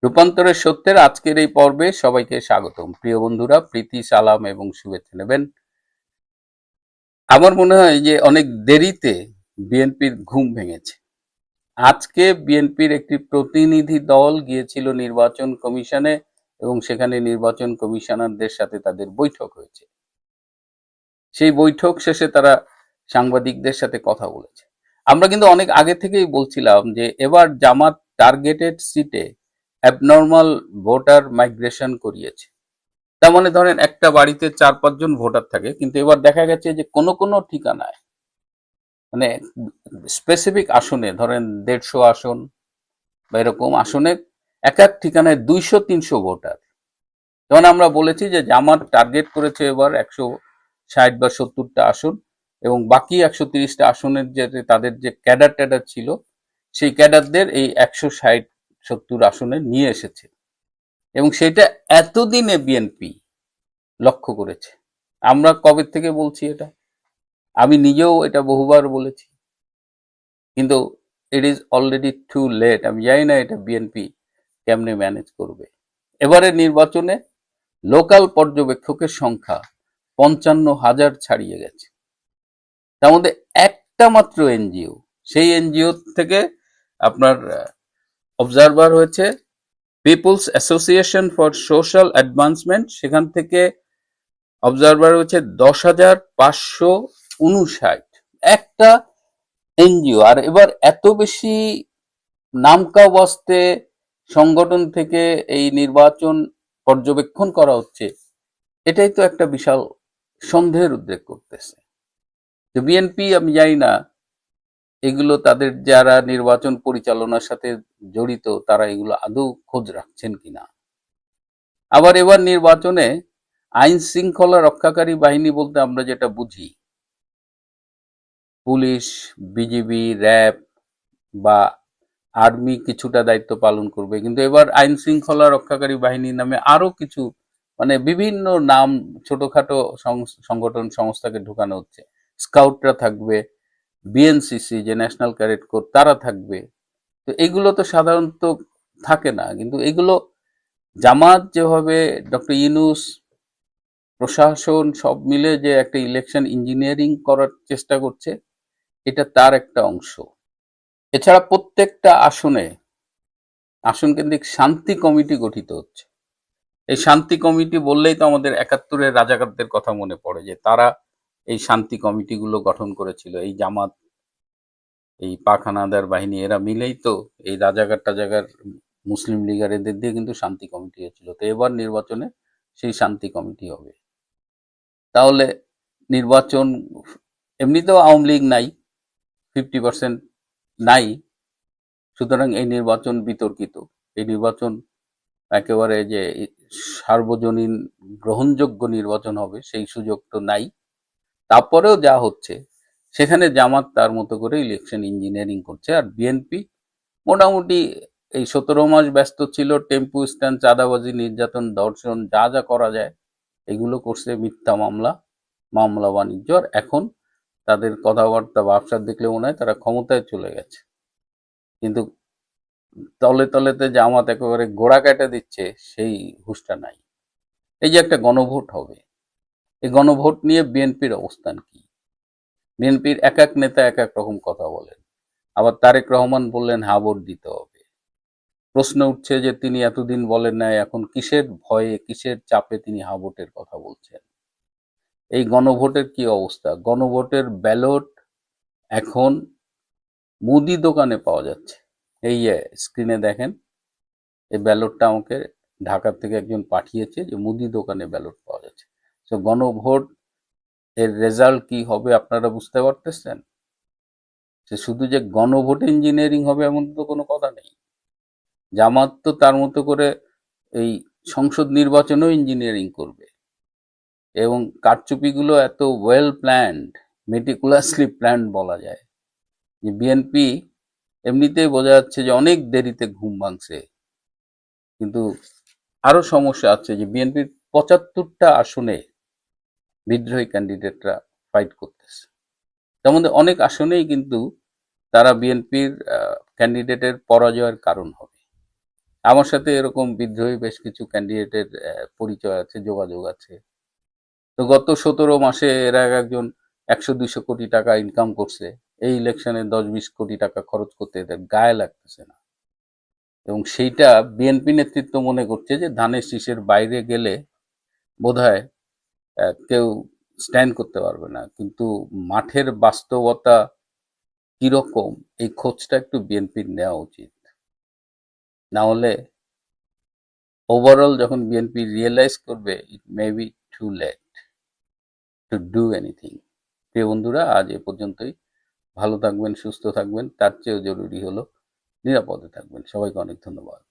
রূপান্তরের সত্যের আজকের এই পর্বে সবাইকে স্বাগতম। প্রিয় বন্ধুরা, প্রীতি, সালাম এবং শুভেচ্ছা নেবেন। আমার মনে হয় যে অনেক দেরিতে বিএনপির ঘুম ভেঙেছে। আজকে বিএনপির একটি প্রতিনিধি দল গিয়েছিল নির্বাচন কমিশনে এবং সেখানে নির্বাচন কমিশনারদের সাথে তাদের বৈঠক হয়েছে। সেই বৈঠক শেষে তারা সাংবাদিকদের সাথে কথা বলেছে। আমরা কিন্তু অনেক আগে থেকেই বলছিলাম যে এবার জামাত টার্গেটেড সিটে অ্যাবনর্মাল ভোটার মাইগ্রেশন করিয়েছে। তার মানে ধরেন একটা বাড়িতে 4-5 জন ভোটার থাকে, কিন্তু এবার দেখা গেছে যে কোনো কোনো ঠিকানায় মানে স্পেসিফিক আসনে, ধরেন 150 আসন বা এরকম আসনে এক এক ঠিকানায় 200-300 ভোটার। যেমন আমরা বলেছি যে জামাত টার্গেট করেছে এবার 160 বা 70টা আসন, এবং বাকি 130টা আসনের যে তাদের যে ক্যাডার ট্যাডার ছিল সেই ক্যাডারদের এই 160-70 আসনে নিয়ে এসেছে। এবং সেটা এতদিনে বিএনপি লক্ষ্য করেছে। আমরা কবে থেকে বলছি এটা, আমি নিজেও এটা বহুবার বলেছি, কিন্তু it is already too late. আমি জানি না এটা বিএনপি কেমনে ম্যানেজ করবে। এবারে নির্বাচনে লোকাল পর্যবেক্ষকের সংখ্যা 55,000 ছাড়িয়ে গেছে। তার মধ্যে একটা মাত্র এনজিও, সেই এনজিও থেকে আপনার অবজারভার হয়েছে people's association for social advancement, সেখান থেকে অবজারভার হচ্ছে 10,559। একটা এনজিও। আর এবার এত বেশি নামকা বস্তে সংগঠন থেকে এই নির্বাচন পর্যবেক্ষণ করা হচ্ছে, এটাই তো একটা বিশাল সন্দেহের উদ্রেক করতেছে। তো বিএনপি, আমি জানি না এগুলো তাদের যারা নির্বাচন পরিচালনার সাথে জড়িত তারা এগুলো আদৌ খোঁজ রাখছেন কিনা। আবার এবার নির্বাচনে আইন শৃঙ্খলা রক্ষাকারী বাহিনী বলতে আমরা যেটা বুঝি, পুলিশ, বিজিবি, র্যাব বা আর্মি কিছুটা দায়িত্ব পালন করবে, কিন্তু এবার আইন শৃঙ্খলা রক্ষাকারী বাহিনী নামে আরো কিছু বিভিন্ন নাম, ছোটখাটো সংগঠন সংস্থাকে ঢুকানো হচ্ছে। স্কাউটরা থাকবে, বিএনসিসি যে ন্যাশনাল ক্যাডেট কোর তারা থাকবে। তো এগুলো তো সাধারণত থাকে না, কিন্তু এগুলো জামাত যেভাবে ডক্টর ইউনূস, প্রশাসন সব মিলে যে একটা ইলেকশন ইঞ্জিনিয়ারিং করার চেষ্টা করছে, এটা তার একটা অংশ। এছাড়া প্রত্যেকটা আসন কেন্দ্রিক শান্তি কমিটি গঠিত হচ্ছে। এই শান্তি কমিটি বললেই তো আমাদের 71-এর রাজাকারদের কথা মনে পড়ে, যে তারা এই শান্তি কমিটিগুলো গঠন করেছিল। এই জামাত, এই পাক হানাদার বাহিনী এরা মিলেই তো এই রাজাকার টাজাকার মুসলিম লীগের এদের দিয়ে কিন্তু শান্তি কমিটি হয়েছিল। তো এবার নির্বাচনে সেই শান্তি কমিটি হবে। তাহলে নির্বাচন, এমনিতেও আওয়ামী লীগ নাই, 50% নাই, সুতরাং এই নির্বাচন বিতর্কিত। এই নির্বাচন একেবারে যে সার্বজনীন গ্রহণযোগ্য নির্বাচন হবে সেই সুযোগ তো নাই। তারপরেও যা হচ্ছে, সেখানে জামাত তার মতো করে ইলেকশন ইঞ্জিনিয়ারিং করছে। আর বিএনপি মোটামুটি এই 17 মাস ব্যস্ত ছিল টেম্পু স্ট্যান্ড, চাঁদাবাজি, নির্যাতন, ধর্ষণ, যা যা করা যায় এগুলো করছে, মিথ্যা মামলা বাণিজ্য। আর এখন তাদের কথাবার্তা, ব্যবসা দেখলে মনে হয় তারা ক্ষমতায় চলে গেছে, কিন্তু তলে তলেতে জামাত একেবারে গোড়া কেটে দিচ্ছে সেই হুঁশটা নাই। এই যে একটা গণভোট হবে, এই গণভোট নিয়ে বিএনপির অবস্থান কি? বিএনপির এক এক নেতা এক এক রকম কথা বলেন। আবার তারেক রহমান বললেন হা ভোট দিতে হবে। প্রশ্ন উঠছে যে তিনি এতদিন বলেন নাই, এখন কিসের ভয়ে, কিসের চাপে তিনি হা ভোটের কথা বলছেন? এই গণভোটের কি অবস্থা? গণভোটের ব্যালট এখন মুদি দোকানে পাওয়া যাচ্ছে। এই যে স্ক্রিনে দেখেন, এই ব্যালটটা আমাকে ঢাকা থেকে একজন পাঠিয়েছে, যে মুদি দোকানে ব্যালট পাওয়া যাচ্ছে। তো গণভোট এর রেজাল্ট কি হবে আপনারা বুঝতে পারতেছেন? সে শুধু যে গণভোট ইঞ্জিনিয়ারিং হবে এমন তো কোনো কথা নেই। জামাত তো তার মতো করে এই সংসদ নির্বাচনেও ইঞ্জিনিয়ারিং করবে, এবং কারচুপিগুলো এত ওয়েল প্ল্যান্ড, মেটিকুলাসলি প্ল্যান্ড বলা যায়, যে বিএনপি এমনিতেই বোঝা যাচ্ছে যে অনেক দেরিতে ঘুম ভাঙছে। কিন্তু আরো সমস্যা আছে, যে বিএনপির 75টা আসনে বিদ্রোহী ক্যান্ডিডেটরা ফাইট করতেছে। তার মধ্যে অনেক আসনেই কিন্তু তারা বিএনপির ক্যান্ডিডেটের পরাজয়ের কারণ হবে। আমার সাথে এরকম বিদ্রোহী বেশ কিছু ক্যান্ডিডেটের পরিচয় আছে, যোগাযোগ আছে। তো গত 17 মাসে এরা একজন 100-200 কোটি টাকা ইনকাম করছে, এই ইলেকশনে 10-20 কোটি টাকা খরচ করতে এদের গায়ে লাগতেছে না। এবং সেইটা বিএনপি নেতৃত্ব মনে করছে যে ধানের শীষের বাইরে গেলে বোধহয় কেউ স্ট্যান্ড করতে পারবে না। কিন্তু মাঠের বাস্তবতা কিরকম, এই খোঁজটা একটু বিএনপির নেওয়া উচিত। না হলে ওভারঅল যখন বিএনপি রিয়েলাইজ করবে, it may be too late to do anything. প্রিয় বন্ধুরা, আজ এ পর্যন্তই। ভালো থাকবেন, সুস্থ থাকবেন, তার চেয়েও জরুরি হলো নিরাপদে থাকবেন। সবাইকে অনেক ধন্যবাদ।